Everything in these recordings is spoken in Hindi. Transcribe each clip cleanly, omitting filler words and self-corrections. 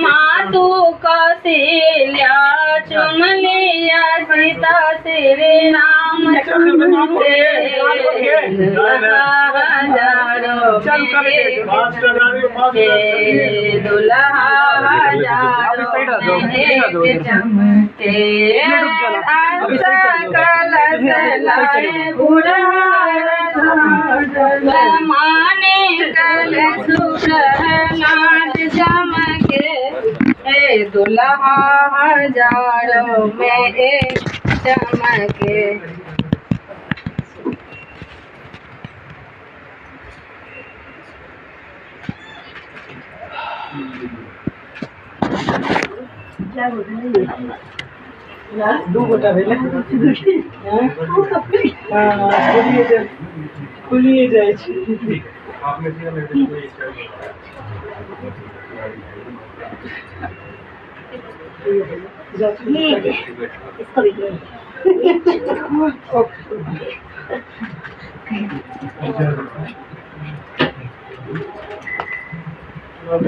मातु कौशल्या चुम लिया सीता श्री राम दुल्हा माने कल सुप्रहलाद चमके दुल्हा हजारों में एक चमके। दो गोटा भेले खुलिए जाए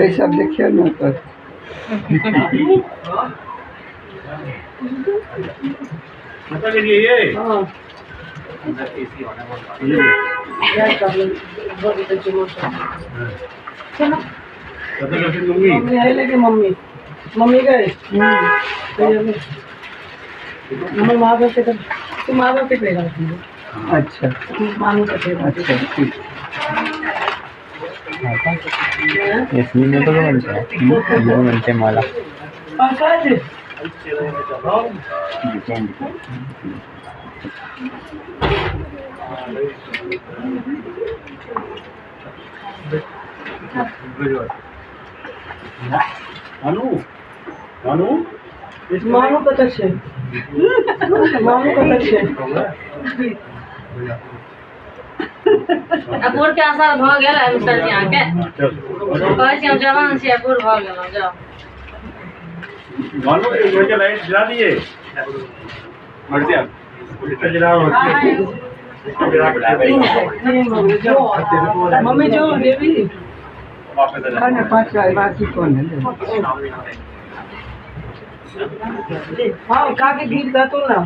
सब देखिए ना पर मतलब ये हाँ मम्मी मम्मी गए माँ बाप से तो माँ बाप पे अच्छा मानू का अच्छा इसमें तो बनता है वो बनते माला मानू मानू मानू कत छे मानू कत छे अपूर के असर भ गेल है मिस्टर जी आके कहै छी हम जवान छी अपूर भ गेल जाओ मानू ये लाइट जला दिए मर जा जला मम्मी जो देवी खाने पाँच बाकी कौन है हाँ काके गीत गातो ना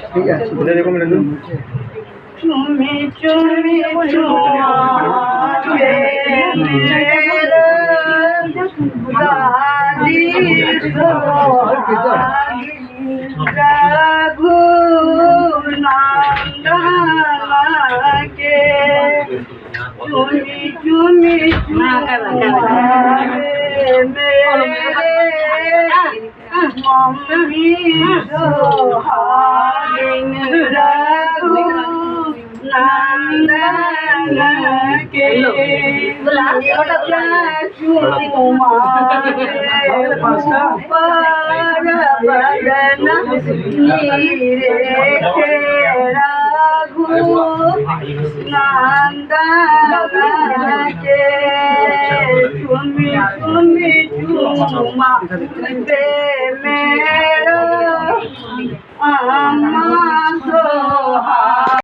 ठीक है देखो मेरे चुमी चुमी चुमारे मेरे दादी रघु नंदना के चुमी चुमी चुमारे मेरे मम्मी सोहागिन रघु नंदन के नंदन के चुमी चुमी चुमा दे मेरा अम्मा